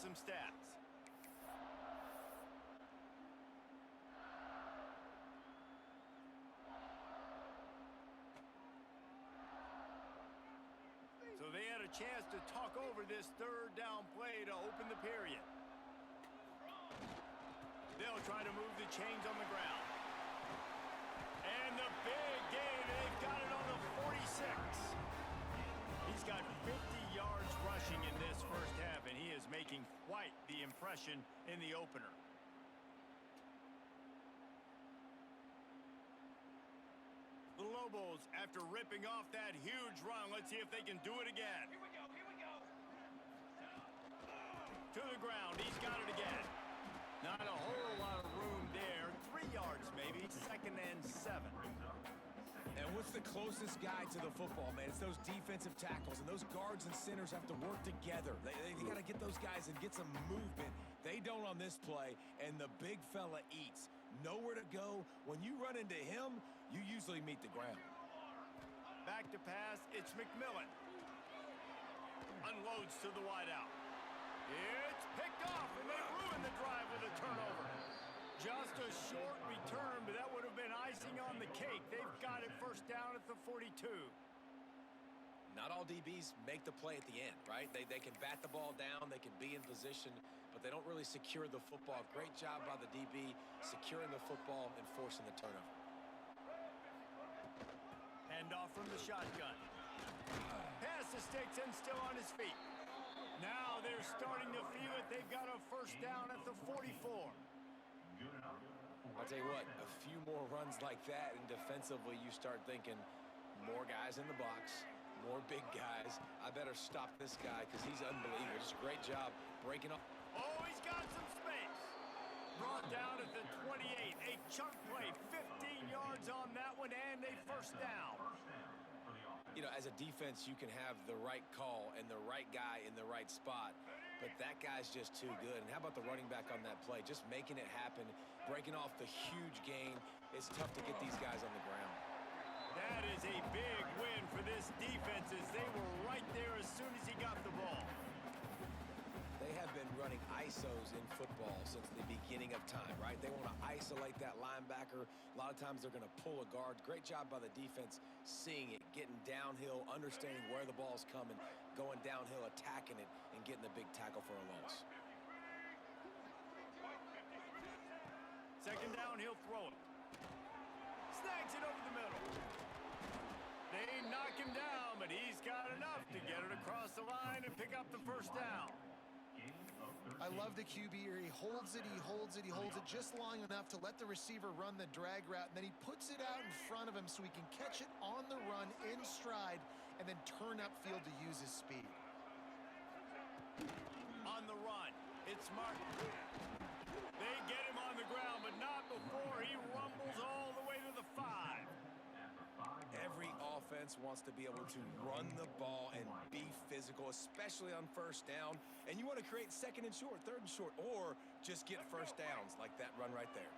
some stats. So they had a chance to talk over this third down play to open the period. They'll try to move the chains on the ground. And the big gain, they've got it on the 46. He's got 50 yards rushing in this first half, and he is making quite the impression in the opener. The Lobos, after ripping off that huge run, let's see if they can do it again. Here we go, here we go. To the ground, he's got it again. Not a whole lot of room there. 3 yards maybe, 2nd and 7. And what's the closest guy to the football, man? It's those defensive tackles, and those guards and centers have to work together. They got to get those guys and get some movement. They don't on this play, and the big fella eats. Nowhere to go. When you run into him, you usually meet the ground. Back to pass, it's McMillan. Unloads to the wideout. It's picked off, and they ruin the drive with a turnover. Just a short return, but that would have been icing on the cake. They've got it first down at the 42. Not all DBs make the play at the end, right? They can bat the ball down, they can be in position, but they don't really secure the football. Great job by the DB securing the football and forcing the turnover. Handoff from the shotgun. Pass to Sticks and still on his feet. Now they're starting to feel it. They've got a first down at the 44. I'll tell you what, a few more runs like that, and defensively you start thinking more guys in the box, more big guys. I better stop this guy because he's unbelievable. Just a great job breaking up. Oh, he's got some space. Brought down at the 28. A chunk play, 15 yards on that one, and a first down. You know, as a defense, you can have the right call and the right guy in the right spot, but that guy's just too good. And how about the running back on that play? Just making it happen, breaking off the huge gain. It's tough to get these guys on the ground. That is a big win for this defense as they were right there as soon as he got the ball. They have been running ISOs in football since the beginning of time, right? They want to isolate that linebacker. A lot of times they're going to pull a guard. Great job by the defense seeing it, getting downhill, understanding where the ball's coming, going downhill, attacking it, and getting the big tackle for a loss. Second down, he'll throw it. Snags it over the middle. They knock him down, but he's got enough to get it across the line and pick up the first down. I love the QB here. He holds it, he holds it, he holds it just long enough to let the receiver run the drag route, and then he puts it out in front of him so he can catch it on the run in stride and then turn upfield to use his speed. On the run, it's Martin. They get him on the ground, but not before he rumbles all the way to the 5. Every offense wants to be able to run the ball and be physical, especially on first down. And you want to create second and short, third and short, or just get first downs like that run right there.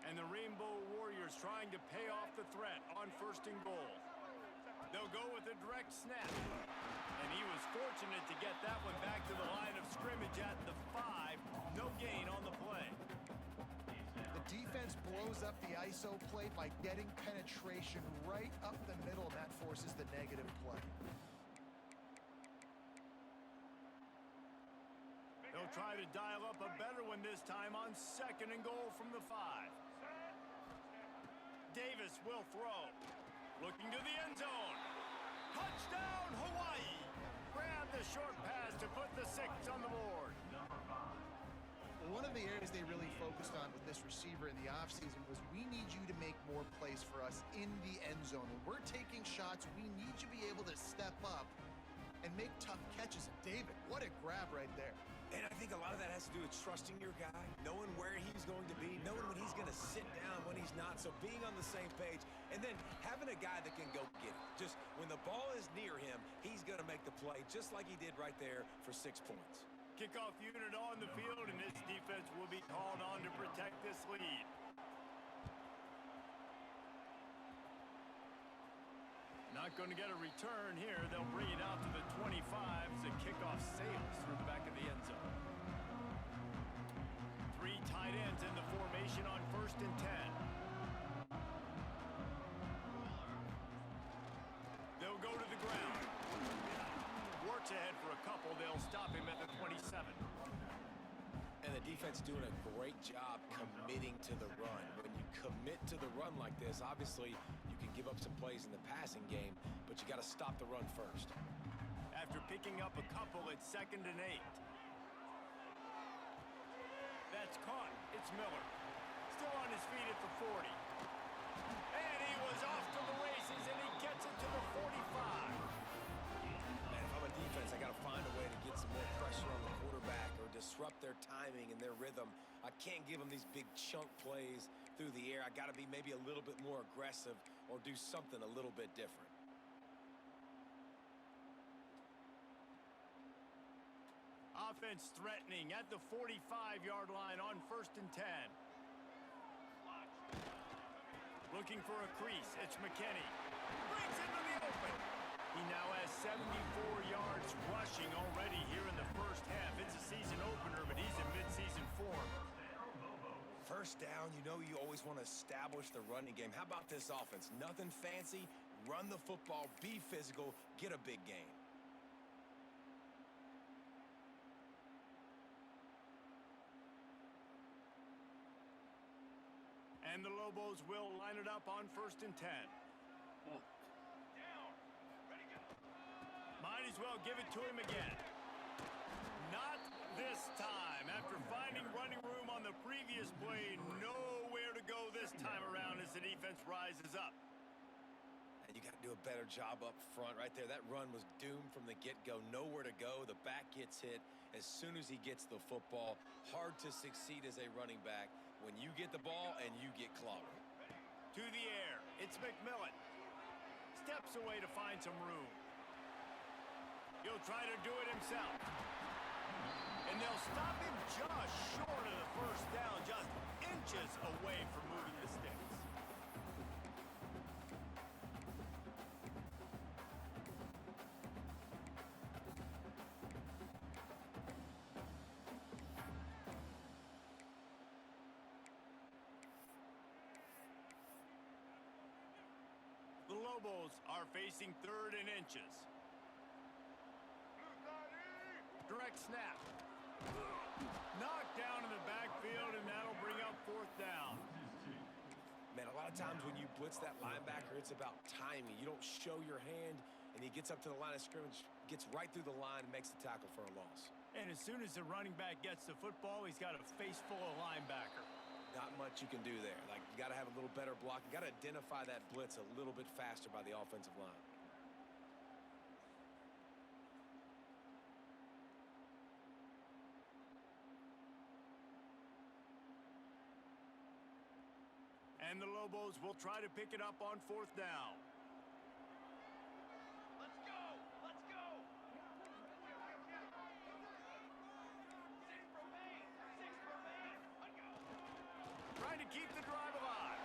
And the Rainbow Warriors trying to pay off the threat on first and goal. They'll go with a direct snap. And he was fortunate to get that one back to the line of scrimmage at the 5. No gain on the play. The defense blows up the ISO play by getting penetration right up the middle, and that forces the negative play. They'll try to dial up a better one this time on second and goal from the 5. Davis will throw. Looking to the end zone. Touchdown, Hawaii! Grab the short pass to put the 6 on the board. One of the areas they really focused on with this receiver in the offseason was we need you to make more plays for us in the end zone. When we're taking shots, we need you to be able to step up and make tough catches. And David, what a grab right there. And I think a lot of that has to do with trusting your guy, knowing where he's going to be, knowing when he's going to sit down, when he's not. So being on the same page, and then having a guy that can go get it. Just when the ball is near him, he's going to make the play just like he did right there for 6 points. Kickoff unit on the field, and this defense will be called on to protect this lead. Not going to get a return here. They'll bring it out to the 25 as the kickoff sails through the back of the end zone. Three tight ends in the formation on 1st and 10. They'll go to the ground. Works ahead for a couple. They'll stop him at the 27. And the defense doing a great job committing to the run. When you commit to the run like this, obviously you can give up some plays in the passing game, but you got to stop the run first. After picking up a couple, it's 2nd and 8. That's caught. It's Miller. Still on his feet at the 40. And he was off to the races, and he gets it to the 45. Man, if I'm a defense, I got to find a way to get some more pressure on the quarterback or disrupt their timing and their rhythm. I can't give them these big chunk plays through the air. I got to be maybe a little bit more aggressive or do something a little bit different. Offense threatening at the 45-yard line on 1st and 10. Looking for a crease. It's McKinney. Brings into the open. He now has 74 yards rushing already here in the first half. It's a season opener, but he's in midseason form. First down, you know you always want to establish the running game. How about this offense? Nothing fancy. Run the football, be physical, get a big gain. And the Lobos will line it up on 1st and 10. Might as well give it to him again. Not this time. After finding running room on the previous play, nowhere to go this time around as the defense rises up. And you got to do a better job up front right there. That run was doomed from the get-go. Nowhere to go. The back gets hit as soon as he gets the football. Hard to succeed as a running back when you get the ball and you get clobbered. To the air. It's McMillan. Steps away to find some room. He'll try to do it himself. And they'll stop him just short of the first down, just inches away from moving the sticks. The Lobos are facing 3rd and inches. Direct snap. Knocked down in the backfield, and that'll bring up 4th down. Man, a lot of times when you blitz that linebacker, it's about timing. You don't show your hand, and he gets up to the line of scrimmage, gets right through the line, and makes the tackle for a loss. And as soon as the running back gets the football, he's got a face full of linebacker. Not much you can do there. Like, you got to have a little better block. You got to identify that blitz a little bit faster by the offensive line. And the Lobos will try to pick it up on 4th down. Let's go! Let's go! 6 remain! 6 remain! Let's go! Trying to keep the drive alive.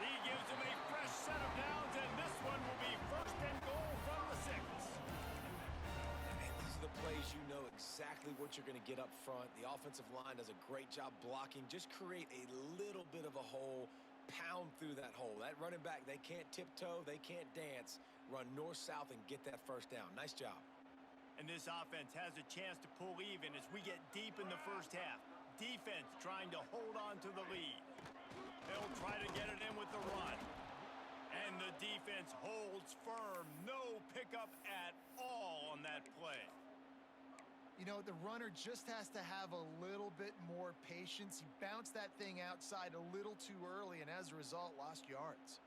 He gives him a fresh set of downs, and this one will be 1st and goal from the 6. And these are the plays you know exactly what you're going to get up front. The offensive line does a great job blocking. Just create a little bit of a hole, pound through that hole. That running back, they can't tiptoe, they can't dance. Run north-south and get that first down. Nice job. And this offense has a chance to pull even as we get deep in the first half. Defense trying to hold on to the lead. They'll try to get it in with the run. And the defense holds firm. No pickup at all on that play. You know, the runner just has to have a little bit more patience. He bounced that thing outside a little too early, and as a result, lost yards.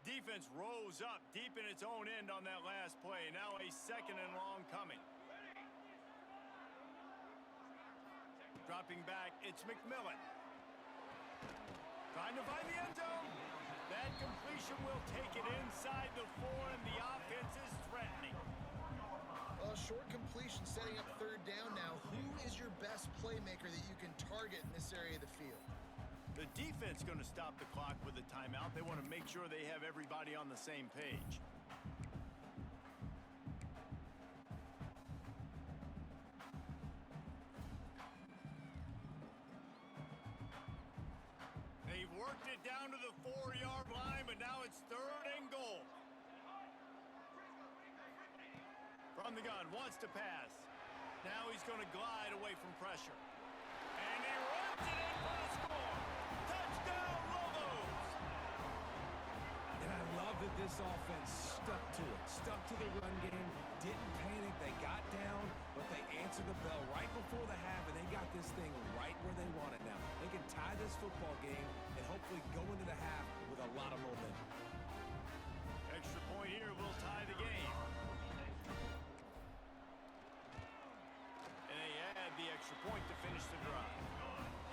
Defense rose up deep in its own end on that last play. Now a 2nd and long coming. Dropping back, it's McMillan. Trying to find the end zone. That completion will take it inside the 4, and the offense is threatening. Well, short completion setting up 3rd down now. Who is your best playmaker that you can target in this area of the field? The defense going to stop the clock with a timeout. They want to make sure they have everybody on the same page. On the gun, wants to pass. Now he's going to glide away from pressure. And he runs it in for the score. Touchdown, Lobos! And I love that this offense stuck to it, stuck to the run game, didn't panic. They got down, but they answered the bell right before the half, and they got this thing right where they want it now. They can tie this football game and hopefully go into the half with a lot of momentum. Extra point here will tie the game. And they add the extra point to finish the drive.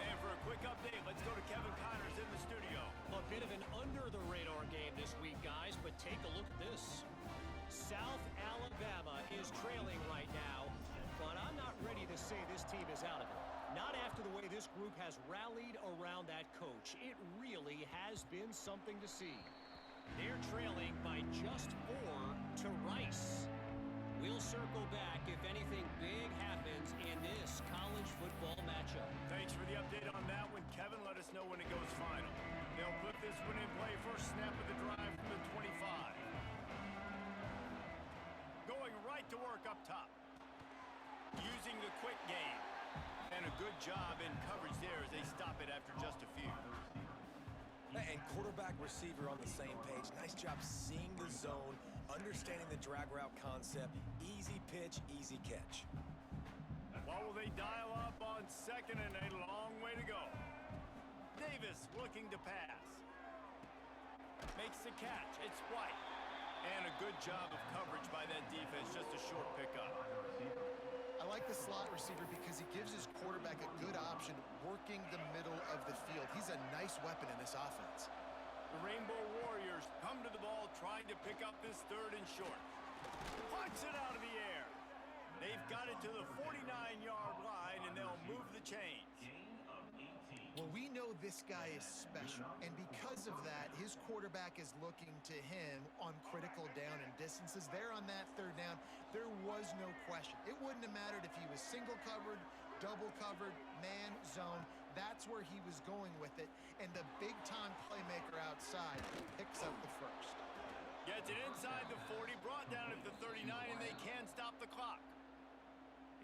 And for a quick update, let's go to Kevin Connors in the studio. A bit of an under-the-radar game this week, guys, but take a look at this. South Alabama is trailing right now, but I'm not ready to say this team is out of it. Not after the way this group has rallied around that coach. It really has been something to see. They're trailing by just 4 to Rice. We'll circle back if anything big happens in this college football matchup. Thanks for the update on that one, Kevin. Let us know when it goes final. They'll put this one in play. First snap of the drive from the 25. Going right to work up top. Using the quick game. And a good job in coverage there as they stop it after just a few. And quarterback, receiver on the same page. Nice job seeing the zone, understanding the drag route concept. Easy pitch, easy catch. What will they dial up on second and a long way to go? Davis looking to pass. Makes the catch. It's White. And a good job of coverage by that defense. Just a short pickup. I like the slot receiver because he gives his quarterback a good option working the middle of the field. He's a nice weapon in this offense. The Rainbow Warriors come to the ball trying to pick up this third and short. Punts it out of the air. They've got it to the 49-yard line, and they'll move the chains. Well, we know this guy is special, and because of that, his quarterback is looking to him on critical down and distances. There on that third down, there was no question. It wouldn't have mattered if he was single covered, double covered, man, zone. That's where he was going with it, and the big-time playmaker outside picks up the first. Gets it inside the 40, brought down at the 39, and they can stop the clock.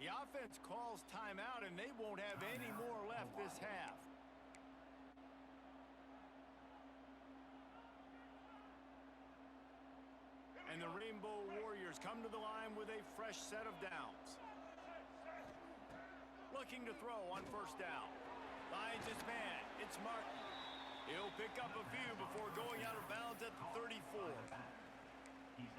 The offense calls timeout, and they won't have any more left this half. And the Rainbow Warriors come to the line with a fresh set of downs. Looking to throw on first down. Finds his man. It's Martin. He'll pick up a few before going out of bounds at the 34.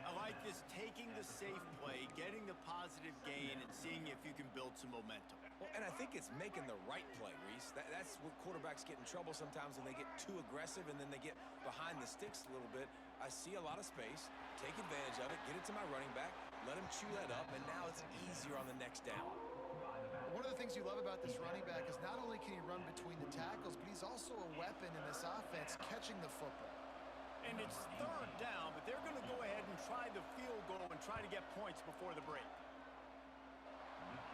I like this, taking the safe play, getting the positive gain, and seeing if you can build some momentum. Well, and I think it's making the right play, Reese. That's what quarterbacks get in trouble sometimes when they get too aggressive and then they get behind the sticks a little bit. I see a lot of space, take advantage of it, get it to my running back, let him chew that up, and now it's easier on the next down. One of the things you love about this running back is not only can he run between the tackles, but he's also a weapon in this offense catching the football. And it's third down, but they're going to go ahead and try the field goal and try to get points before the break.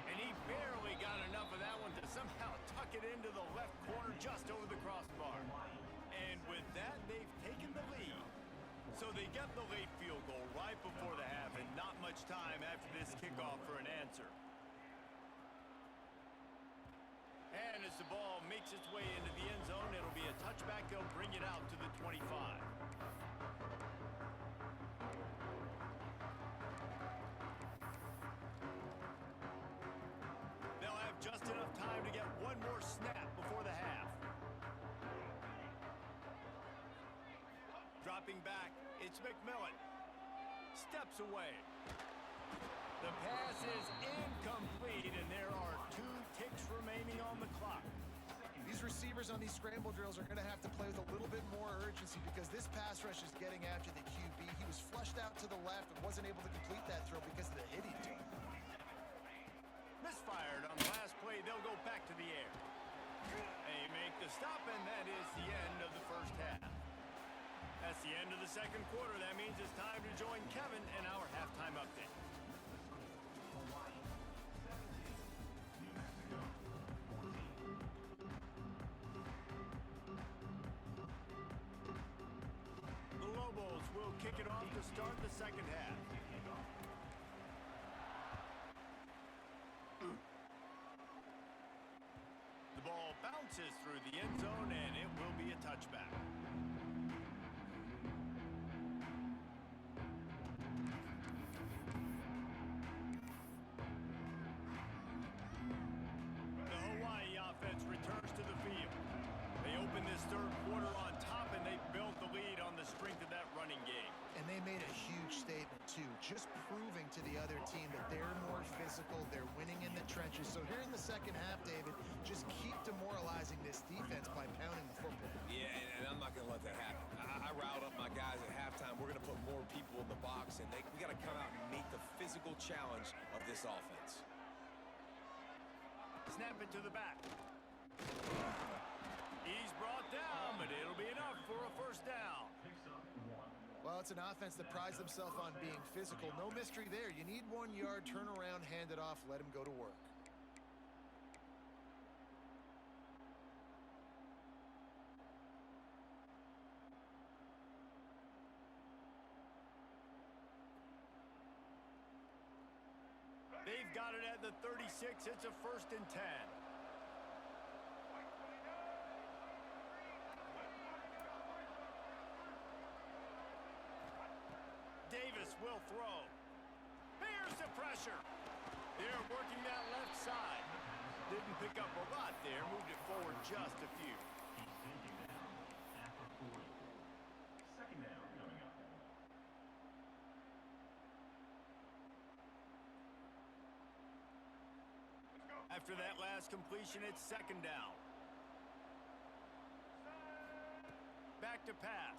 And he barely got enough of that one to somehow tuck it into the left corner just over the crossbar. And with that, they've taken the lead. So they get the late field goal right before the half, and not much time after this kickoff for an answer. And as the ball makes its way into the end zone, it'll be a touchback. They'll bring it out to the 25. They'll have just enough time to get one more snap before the half. Dropping back, it's McMillan. Steps away. The pass is incomplete, and there are 2 ticks remaining on the clock. These receivers on these scramble drills are going to have to play with a little bit more urgency because this pass rush is getting after the QB. He was flushed out to the left and wasn't able to complete that throw because of the hit he took. Misfired on the last play. They'll go back to the air. They make the stop, and that is the end of the first half. That's the end of the second quarter. That means it's time to join Kevin in our halftime update. The Lobos will kick it off to start the second half. Bounces through the end zone, and it will be a touchback. The Hawaii offense returns to the field. They open this third quarter on top, and they built the lead on the strength of that running game. And they made a huge statement, too, just proving to the other team that they're more physical, they're winning in the trenches. So here in the second half, David, just keep demoralizing this defense by pounding the football. Yeah, and I'm not going to let that happen. I riled up my guys at halftime. We're going to put more people in the box, and we got to come out and meet the physical challenge of this offense. Snap it to the back. He's brought down, but it'll be enough for a first down. Well, it's an offense that prides themselves on being physical. No mystery there. You need 1 yard, turn around, hand it off, let him go to work. They've got it at the 36. It's a 1st and 10. Davis will throw. Here's the pressure. They're working that left side. Didn't pick up a lot there. Moved it forward just a few. Second down coming up. After that last completion, it's 2nd down. Back to pass.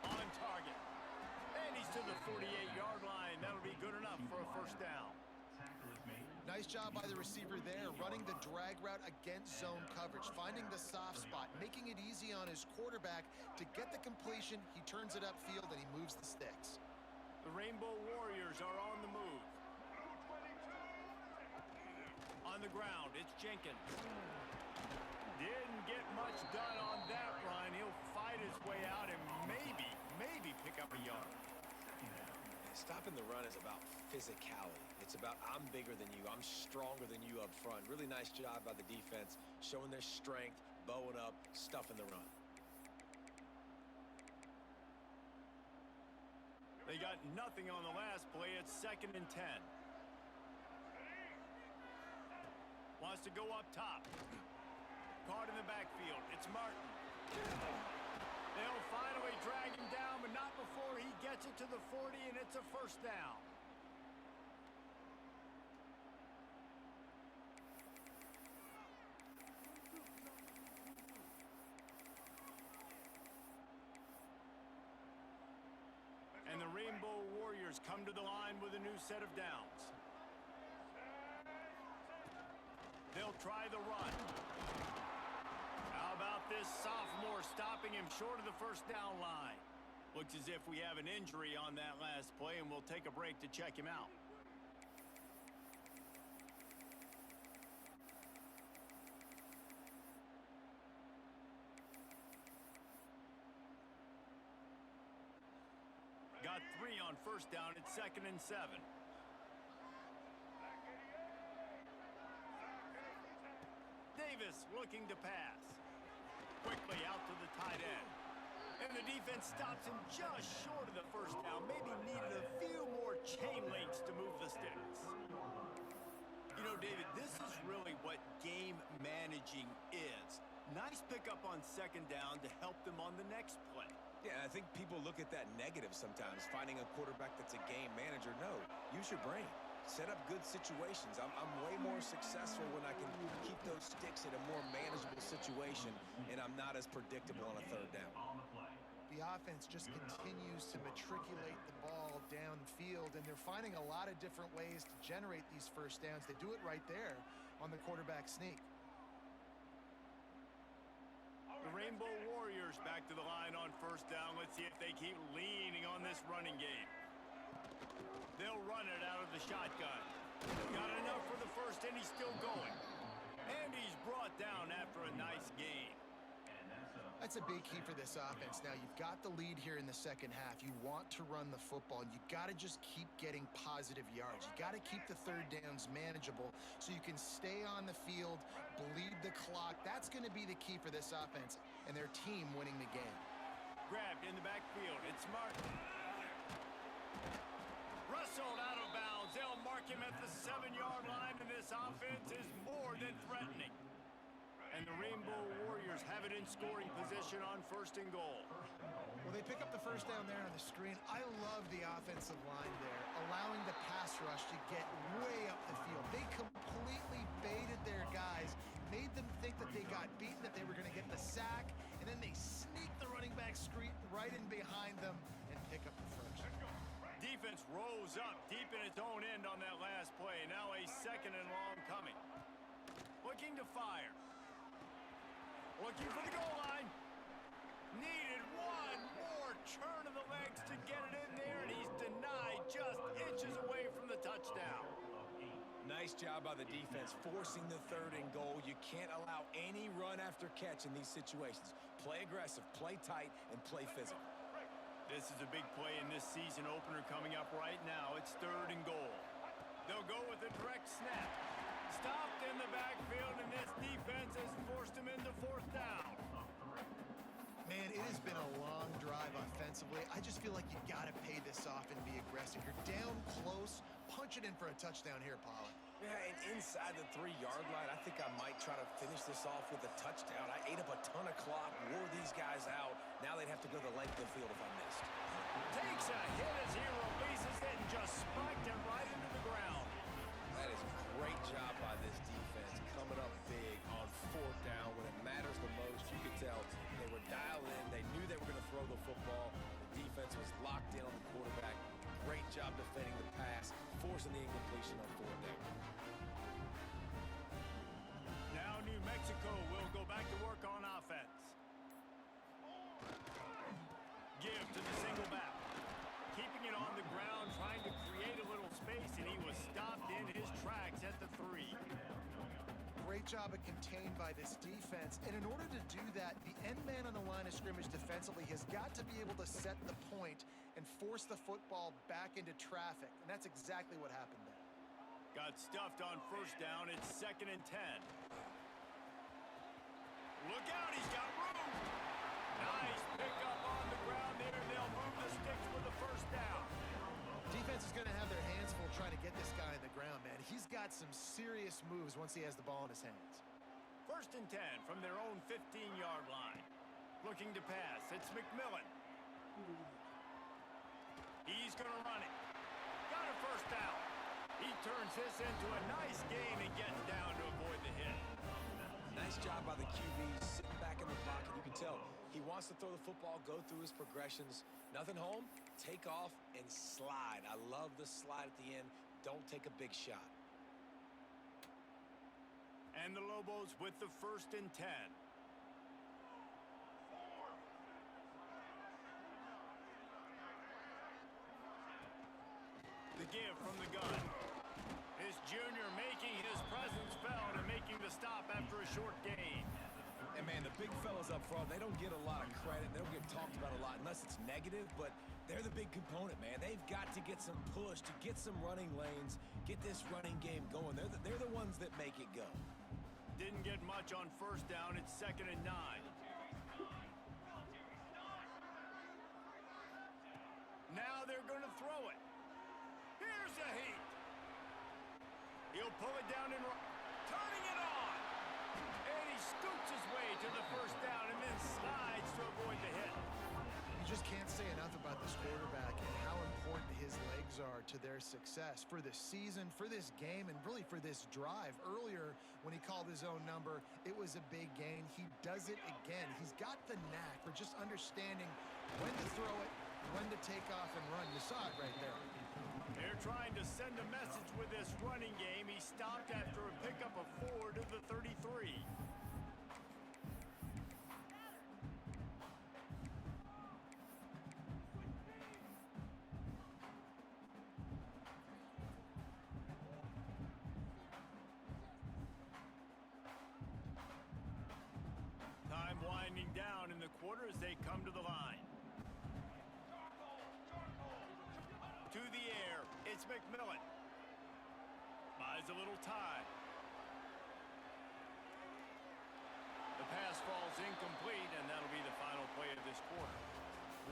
On target. And he's to the 48-yard line. That'll be good enough for a first down. Nice job by the receiver there, running the drag route against zone coverage, finding the soft spot, making it easy on his quarterback to get the completion. He turns it upfield, and he moves the sticks. The Rainbow Warriors are on the move. On the ground, it's Jenkins. Didn't get much done on that run. He'll fight his way out and maybe pick up a yard. Stopping the run is about physicality. It's about I'm bigger than you. I'm stronger than you up front. Really nice job by the defense, showing their strength, bowing up, stuffing the run. They got nothing on the last play. It's 2nd and 10. Wants to go up top. Caught in the backfield. It's Martin. They'll finally drag him down, but not before he gets it to the 40, and it's a first down. And the Rainbow Warriors come to the line with a new set of downs. They'll try the run. How about this sophomore stopping him short of the first down line? Looks as if we have an injury on that last play, and we'll take a break to check him out. Got 3 on first down. It's 2nd and 7. Davis looking to pass. Quickly out to the tight end. And the defense stops him just short of the first down. Maybe needed a few more chain links to move the sticks. You know, David, this is really what game managing is. Nice pickup on 2nd down to help them on the next play. Yeah, I think people look at that negative sometimes, finding a quarterback that's a game manager. No, use your brain. Set up good situations. I'm way more successful when I can keep those sticks in a more manageable situation, and I'm not as predictable on a 3rd down. The offense just continues to matriculate the ball downfield, and they're finding a lot of different ways to generate these first downs. They do it right there on the quarterback sneak. The Rainbow Warriors back to the line on first down. Let's see if they keep leaning on this running game. They'll run it out of the shotgun. Got enough for the first, and he's still going. And he's brought down after a nice gain. And that's a That's a big key for this offense. Now, you've got the lead here in the second half. You want to run the football, and you got to just keep getting positive yards. You got to keep the third downs manageable so you can stay on the field, bleed the clock. That's going to be the key for this offense and their team winning the game. Grabbed in the backfield. It's Martin. Rustled out of bounds. They'll mark him at the 7-yard line, and this offense is more than threatening. And the Rainbow Warriors have it in scoring position on 1st and goal. Well, they pick up the first down there on the screen. I love the offensive line there, allowing the pass rush to get way up the field. They completely baited their guys, made them think that they got beaten, that they were going to get the sack, and then they sneak the running back screen right in behind them and pick up the first. Defense rose up deep in its own end on that last play. Now a 2nd and long coming. Looking to fire. Looking for the goal line. Needed one more turn of the legs to get it in there, and he's denied just inches away from the touchdown. Nice job by the defense, forcing the 3rd and goal. You can't allow any run after catch in these situations. Play aggressive, play tight, and play physical. This is a big play in this season opener coming up right now. It's 3rd and goal. They'll go with a direct snap. Stopped in the backfield, and this defense has forced him into 4th down. Man, it has been a long drive offensively. I just feel like you got to pay this off and be aggressive. You're down close. Punch it in for a touchdown here, Pollard. Yeah, and inside the 3-yard line, I think I might try to finish this off with a touchdown. I ate up a ton of clock, wore these guys out. Now they'd have to go the length of the field if I missed. Takes a hit as he releases it and just spiked him right into the ground. That is a great job by this defense, coming up big on 4th down when it matters the most. You could tell they were dialed in. They knew they were going to throw the football. The defense was locked in on the quarterback. Great job defending the pass, forcing the incompletion on 4th down. Now New Mexico will go back to work on offense. Give to the single back. Keeping it on the ground, trying to create a little space, and he was stopped in his tracks at the 3. Great job of contained by this defense. And in order to do that, the end man on the line of scrimmage defensively has got to be able to set the point and force the football back into traffic. And that's exactly what happened there. Got stuffed on 1st down. It's 2nd and 10. Look out, he's got room. Nice pickup on the ground there. They'll move the sticks with the 1st down. Defense is going to have their hands full trying to get this guy on the ground, man. He's got some serious moves once he has the ball in his hands. 1st and 10 from their own 15-yard line. Looking to pass. It's McMillan. He's going to run it. Got a 1st down. He turns this into a nice gain and gets down to avoid the hit. Nice job by the QB, sitting back in the pocket. You can tell he wants to throw the football, go through his progressions. Nothing home, take off, and slide. I love the slide at the end. Don't take a big shot. And the Lobos with the 1st and 10. The give from the gun. This junior making his presence felt and making the stop after a short gain. And, man, the big fellas up front, they don't get a lot of credit. They don't get talked about a lot unless it's negative, but they're the big component, man. They've got to get some push, to get some running lanes, get this running game going. They're the ones that make it go. Didn't get much on 1st down. It's 2nd and 9. Now they're going to throw it. Here's a heat. He'll pull it down and turning it on. And he scoots his way to the 1st down and then slides to avoid the hit. You just can't say enough about this quarterback and how important his legs are to their success for this season, for this game, and really for this drive. Earlier, when he called his own number, it was a big gain. He does it again. He's got the knack for just understanding when to throw it, when to take off and run. You saw it right there. They're trying to send a message with this running game. He stopped after a pickup of 4 to the 33. Time winding down in the It's McMillan. Buys a little time. The pass falls incomplete, and that'll be the final play of this quarter.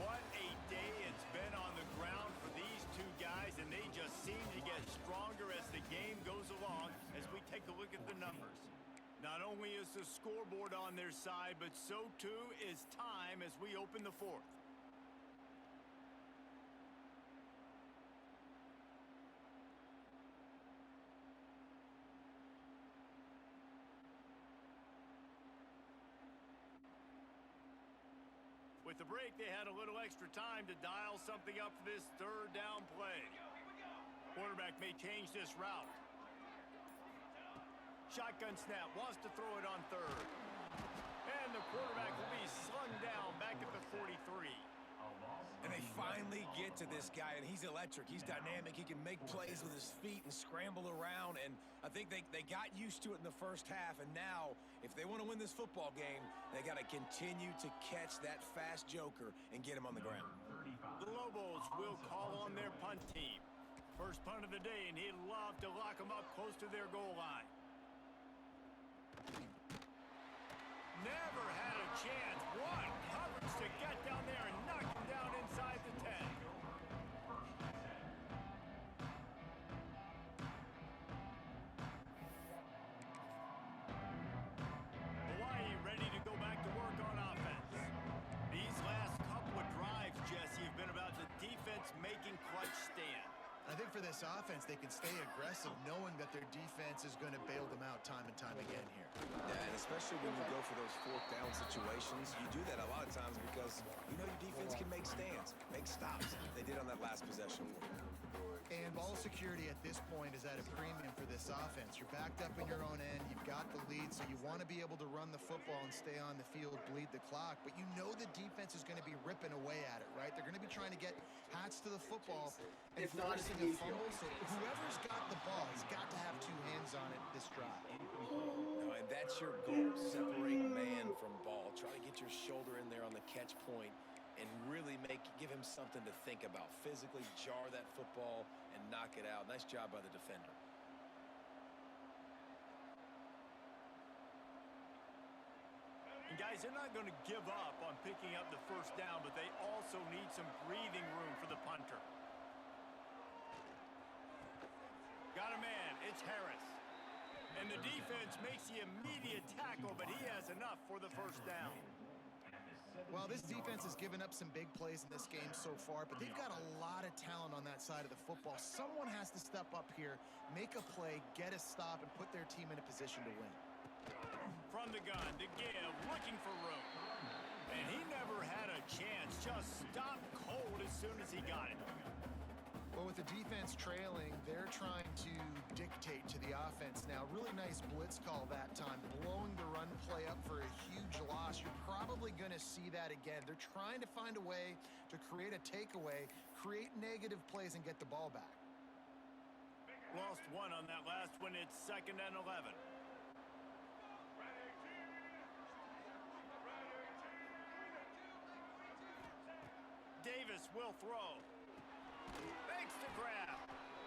What a day it's been on the ground for these two guys, and they just seem to get stronger as the game goes along as we take a look at the numbers. Not only is the scoreboard on their side, but so too is time as we open the fourth. With the break, they had a little extra time to dial something up for this third down play. Quarterback may change this route. Shotgun snap, wants to throw it on third. And the quarterback will be slung down back at the 43. And they finally get to this guy, and he's electric. He's dynamic. He can make plays with his feet and scramble around. And I think they got used to it in the first half. And now, if they want to win this football game, they got to continue to catch that fast joker and get him on the ground. The Lobos will call on their punt team. First punt of the day, and he'd love to lock them up close to their goal line. Never had a chance. What coverage to get down there and knock him down inside the 10. Hawaii ready to go back to work on offense. These last couple of drives, Jesse, have been about the defense making clutch stand. I think for this offense, they can stay aggressive knowing that their defense is going to bail them out time and time again here. Yeah, and especially when you go for those fourth down situations, you do that a lot of times because you know your defense can make stands, make stops. They did on that last possession. And ball security at this point is at a premium for this offense. You're backed up in your own end. You've got the lead, so you want to be able to run the football and stay on the field, bleed the clock. But you know the defense is going to be ripping away at it, right? They're going to be trying to get hats to the football and forcing a fumble. So whoever's got the ball has got to have two hands on it this drive. No, and that's your goal. Separate man from ball. Try to get your shoulder in there on the catch point and really give him something to think about. Physically jar that football and knock it out. Nice job by the defender. And guys, they're not going to give up on picking up the first down, but they also need some breathing room for the punter. Got a man. It's Harris. And the defense makes the immediate tackle, but he has enough for the first down. Well, this defense has given up some big plays in this game so far, but they've got a lot of talent on that side of the football. Someone has to step up here, make a play, get a stop, and put their team in a position to win. From the gun, to give, looking for room. And he never had a chance, just stopped cold as soon as he got it. Well, with the defense trailing, they're trying to dictate to the offense now. Really nice blitz call that time, blowing the run play up for a huge loss. You're probably going to see that again. They're trying to find a way to create a takeaway, create negative plays, and get the ball back. Lost one on that last one. It's 2nd and 11. Davis will throw. Makes the grab.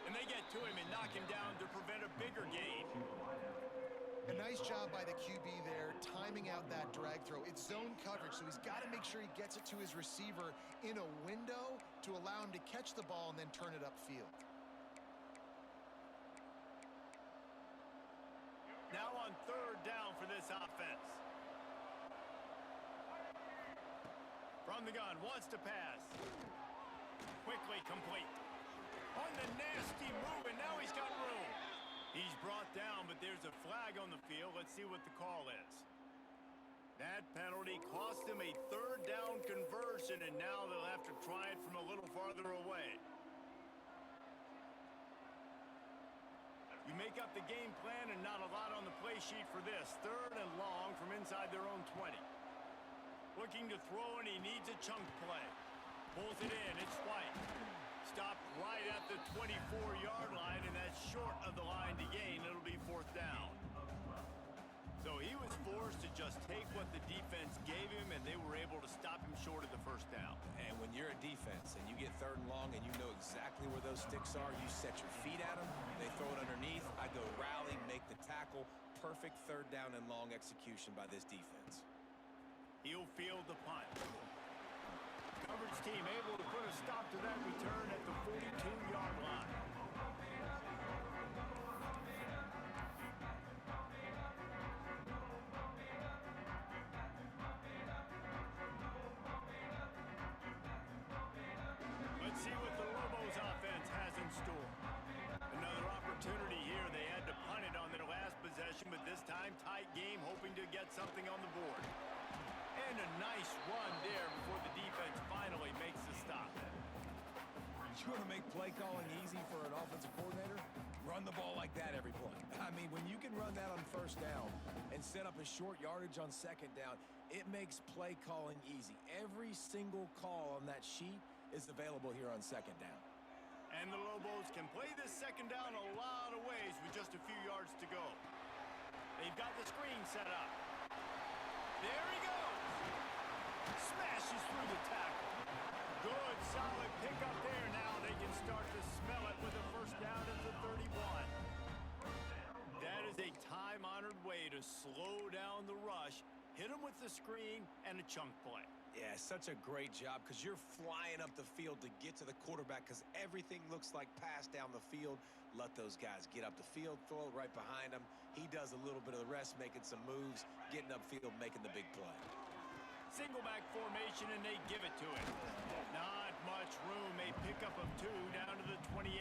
And they get to him and knock him down to prevent a bigger gain. A nice job by the QB there, timing out that drag throw. It's zone coverage, so he's got to make sure he gets it to his receiver in a window to allow him to catch the ball and then turn it upfield. Now on 3rd down for this offense. From the gun, wants to pass. Quickly complete. On the nasty move, and now he's got room. He's brought down, but there's a flag on the field. Let's see what the call is. That penalty cost him a 3rd down conversion, and now they'll have to try it from a little farther away. You make up the game plan and not a lot on the play sheet for this. 3rd and long from inside their own 20. Looking to throw, and he needs a chunk play. Pulls it in. It's White. Stopped right at the 24-yard line, and that's short of the line to gain. It'll be 4th down. So he was forced to just take what the defense gave him, and they were able to stop him short of the first down. And when you're a defense and you get 3rd and long and you know exactly where those sticks are, you set your feet at them, they throw it underneath, I go rally, make the tackle. Perfect 3rd down and long execution by this defense. He'll field the punt. Coverage team able to put a stop to that return at the 42-yard line. Let's see what the Lobos offense has in store. Another opportunity here. They had to punt it on their last possession, but this time tight game, hoping to get something on the board. And a nice run there before the defense finally makes the stop. You want to make play calling easy for an offensive coordinator? Run the ball like that every play. I mean, when you can run that on 1st down and set up a short yardage on 2nd down, it makes play calling easy. Every single call on that sheet is available here on 2nd down. And the Lobos can play this 2nd down a lot of ways with just a few yards to go. They've got the screen set up. There he goes. Smashes through the tackle. Good, solid pickup there. Now they can start to smell it with a 1st down at the 31. That is a time-honored way to slow down the rush, hit him with the screen, and a chunk play. Yeah, such a great job because you're flying up the field to get to the quarterback because everything looks like pass down the field. Let those guys get up the field, throw it right behind him. He does a little bit of the rest, making some moves, getting upfield, making the big play. Single back formation, and they give it to him. Not much room. A pickup of 2 down to the 28.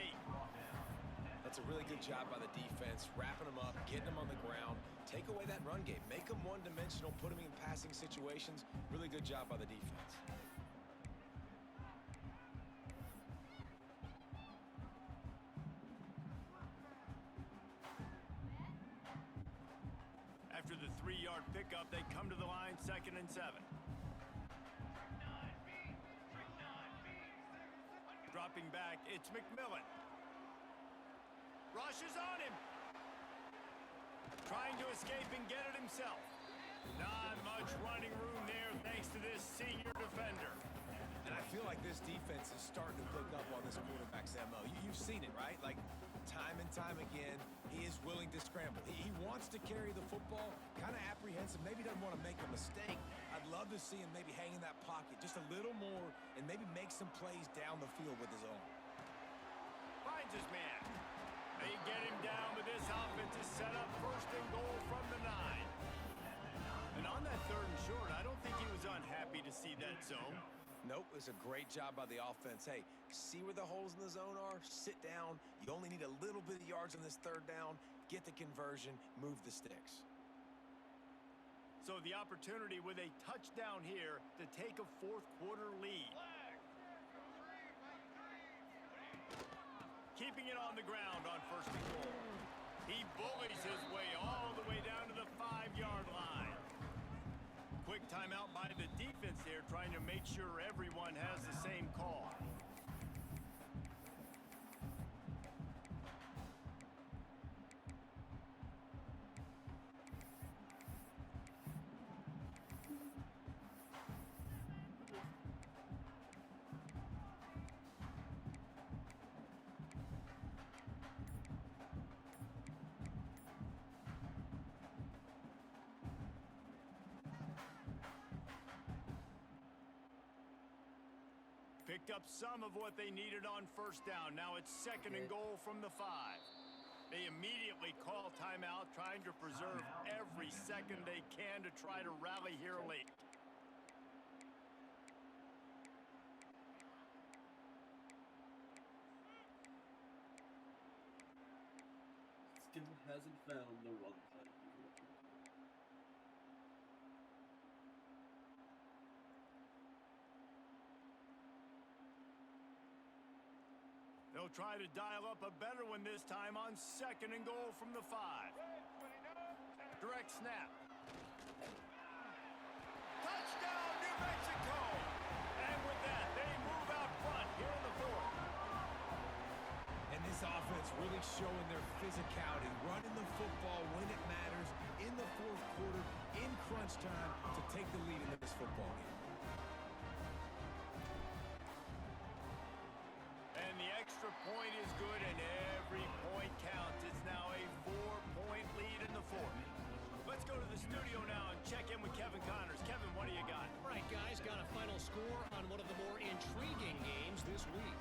That's a really good job by the defense, wrapping them up, getting them on the ground. Take away that run game. Make them one-dimensional, put them in passing situations. Really good job by the defense. After the 3-yard pickup, they come to the line, 2nd and 7. Dropping back, it's McMillan. Rushes on him. Trying to escape and get it himself. Not much running room there thanks to this senior defender. And I feel like this defense is starting to pick up on this quarterback's MO. You've seen it, right? Like, time and time again, he is willing to scramble. He wants to carry the football, kind of apprehensive, maybe doesn't want to make a mistake. I'd love to see him maybe hang in that pocket just a little more and maybe make some plays down the field with his own. Finds his man. They get him down, but this offense is set up 1st and goal from the 9. And on that 3rd and short, I don't think he was unhappy to see that zone. Nope, it's a great job by the offense. Hey, see where the holes in the zone are? Sit down. You only need a little bit of yards on this 3rd down. Get the conversion, move the sticks. So the opportunity with a touchdown here to take a 4th quarter lead. Keeping it on the ground on 1st and goal. He bullies his way all the way down to the 5-yard line. Quick timeout by the defense here, trying to make sure everyone has the same call. Picked up some of what they needed on 1st down. Now it's 2nd and goal from the 5. They immediately call timeout, trying to preserve every second they can to try to rally here late. Still hasn't found the run play. They'll try to dial up a better one this time on 2nd and goal from the 5. Direct snap. Touchdown, New Mexico! And with that, they move out front here in the 4th. And this offense really showing their physicality, running the football when it matters, in the fourth quarter, in crunch time, to take the lead in this football game. And the extra point is good, and every point counts. It's now a 4-point lead in the fourth. Let's go to the studio now and check in with Kevin Connors. Kevin, what do you got? All right, guys, got a final score on one of the more intriguing games this week.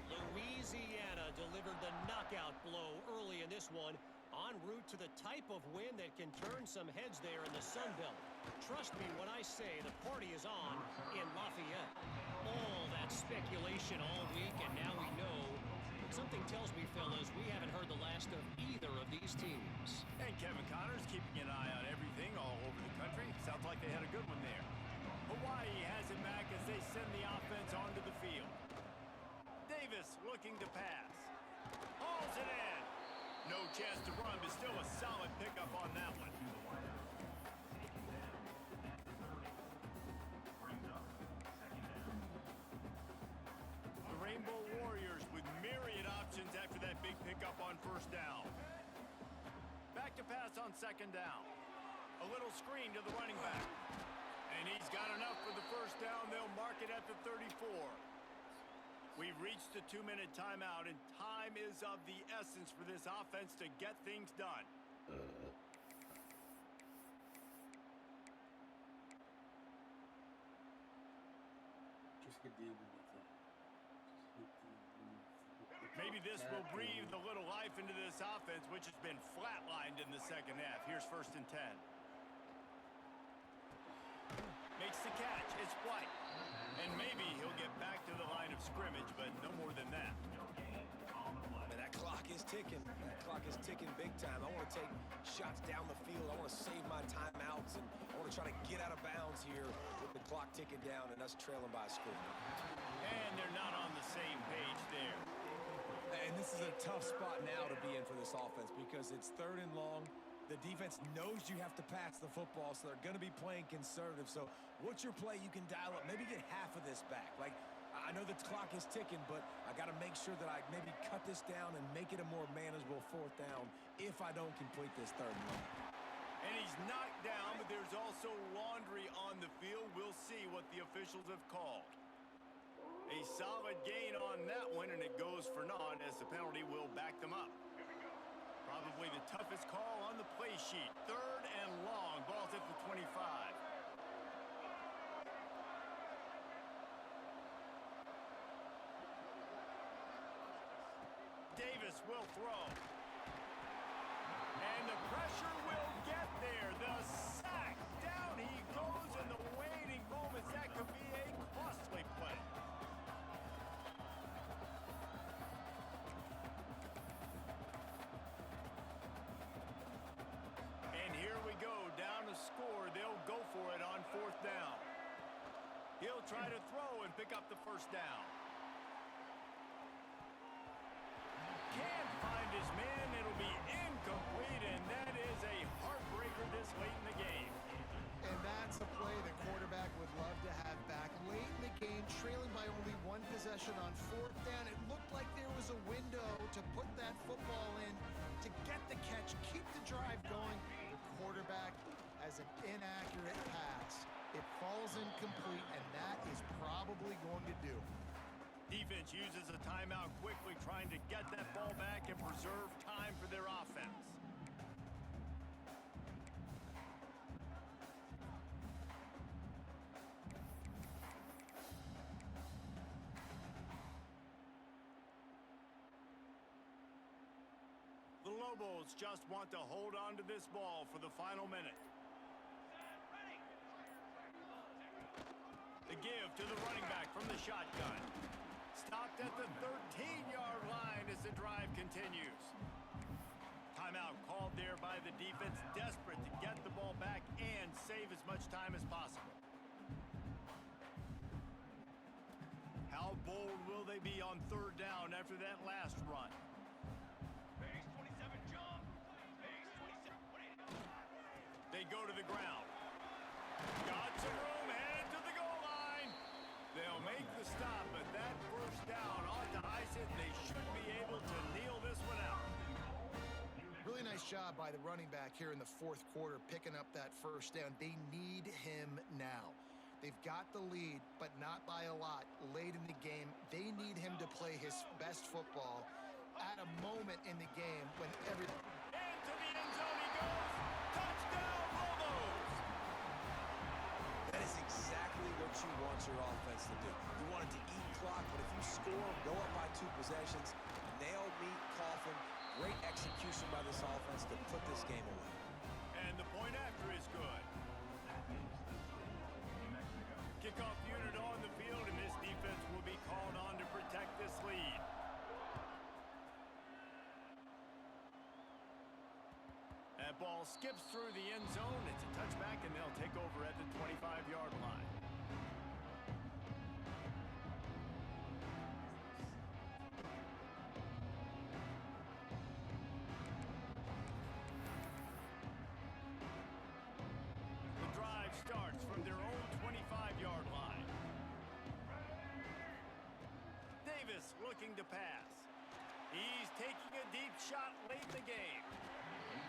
Louisiana delivered the knockout blow early in this one, en route to the type of win that can turn some heads there in the Sun Belt. Trust me when I say the party is on in Lafayette. All that speculation all week, and now we know. Something tells me, fellas, we haven't heard the last of either of these teams. And Kevin Connors keeping an eye on everything all over the country. Sounds like they had a good one there. Hawaii has it back as they send the offense onto the field. Davis looking to pass. Hauls it in. No chance to run, but still a solid pickup on that one. The Rainbow Warriors with myriad options after that big pickup on first down. Back to pass on second down. A little screen to the running back. And he's got enough for the first down. They'll mark it at the 34. We've reached the 2-minute timeout, and time is of the essence for this offense to get things done. Just get the Maybe this will breathe a little life into this offense, which has been flatlined in the second half. Here's first and 10. Makes the catch. It's White. And maybe he'll get back to the line of scrimmage, but no more than that. Man, that clock is ticking. That clock is ticking big time. I want to take shots down the field. I want to save my timeouts, and I want to try to get out of bounds here with the clock ticking down and us trailing by a score. And they're not on the same page there. And this is a tough spot now to be in for this offense because it's third and long. The defense knows you have to pass the football, so they're going to be playing conservative. So what's your play you can dial up? Maybe get half of this back. Like, I know the clock is ticking, but I got to make sure that I maybe cut this down and make it a more manageable fourth down if I don't complete this third and long. And he's knocked down, but there's also laundry on the field. We'll see what the officials have called. A solid gain on that one, and it goes for naught as the penalty will back them up. Probably the toughest call on the play sheet. Third and long. Ball's at the 25. Davis will throw. And the pressure will get there. The sack. Down he goes in the waiting moments. That could be a costly play. Score, they'll go for it on fourth down. He'll try to throw and pick up the first down. Can't find his man. It'll be incomplete, and that is a heartbreaker this late in the game. And that's a play the quarterback would love to have back. Late in the game, trailing by only one possession on fourth down. It looked like there was a window to put that football in, to get the catch, keep the drive going. The quarterback has an inaccurate pass. It falls incomplete, and that is probably going to do. Defense uses a timeout quickly, trying to get that ball back and preserve time for their offense. The Lobos just want to hold on to this ball for the final minute. The give to the running back from the shotgun. Stopped at the 13-yard line as the drive continues. Timeout called there by the defense, desperate to get the ball back and save as much time as possible. How bold will they be on third down after that last run? They go to the ground. Got some room, headed to the goal line. They'll make the stop, but that first down ought to ice it. They should be able to kneel this one out. Really nice job by the running back here in the fourth quarter, picking up that first down. They need him now. They've got the lead, but not by a lot late in the game. They need him to play his best football at a moment in the game when every... Into the end zone he goes. Touchdown, Lobos! That is exactly what you want your offense to do. You want it to eat clock, but if you score, go up by 2 possessions, nail, meet, coffin, great execution by this offense to put this game away. And the point after is good. Kickoff unit on the field, and this defense will be called on to protect this lead. That ball skips through the end zone. It's a touchback, and they'll take over at the 25-yard line. The drive starts from their own 25-yard line. Davis looking to pass. He's taking a deep shot late in the game.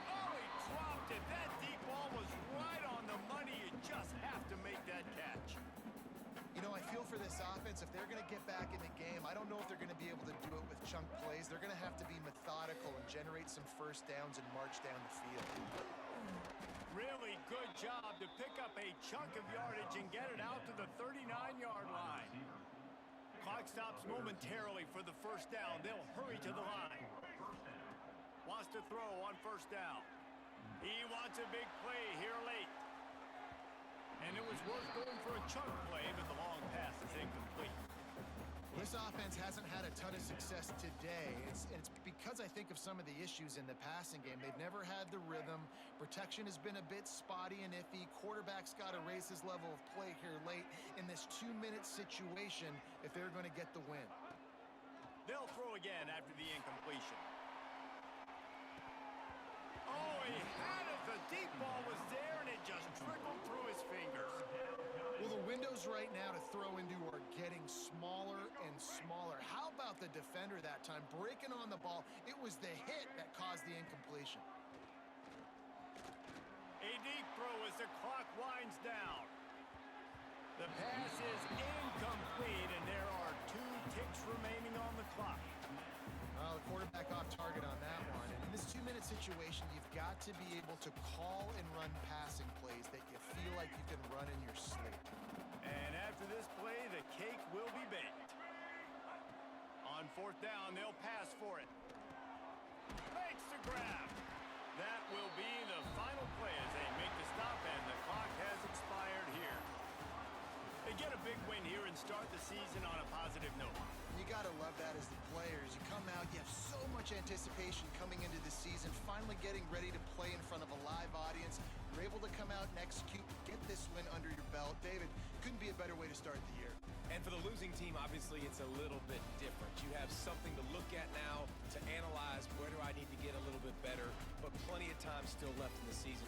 Oh, he dropped it. That deep ball was right on the money. You just have to make that catch. You know, I feel for this offense, if they're going to get back in the game, I don't know if they're going to be able to do it with chunk plays. They're going to have to be methodical and generate some first downs and march down the field. Really good job to pick up a chunk of yardage and get it out to the 39-yard line. Clock stops momentarily for the first down. They'll hurry to the line. Wants to throw on first down. He wants a big play here late. And it was worth going for a chunk play, but the long pass is incomplete. This offense hasn't had a ton of success today. It's because I think of some of the issues in the passing game. They've never had the rhythm. Protection has been a bit spotty and iffy. Quarterback's got to raise his level of play here late in this 2-minute situation if they're going to get the win. They'll throw again after the incompletion. Oh, he had it. The deep ball was there, and it just trickled through his fingers. Well, the windows right now to throw into are getting smaller and smaller. How about the defender that time breaking on the ball? It was the hit that caused the incompletion. A deep throw as the clock winds down. The pass is incomplete, and there are 2 ticks remaining on the clock. Well, the quarterback off target on that one. And in this 2-minute situation, you've got to be able to call and run passing plays that you feel like you can run in your sleep. And after this play, the cake will be baked. On fourth down, they'll pass for it. Makes the grab. That will be the final play as they make the stop, and the clock has expired here. They get a big win here and start the season on a positive note. You got to love that as the players. You come out, you have so much anticipation coming into the season, finally getting ready to play in front of a live audience. You're able to come out and execute, get this win under your belt. David, couldn't be a better way to start the year. And for the losing team, obviously, it's a little bit different. You have something to look at now to analyze where do I need to get a little bit better, but plenty of time still left in the season.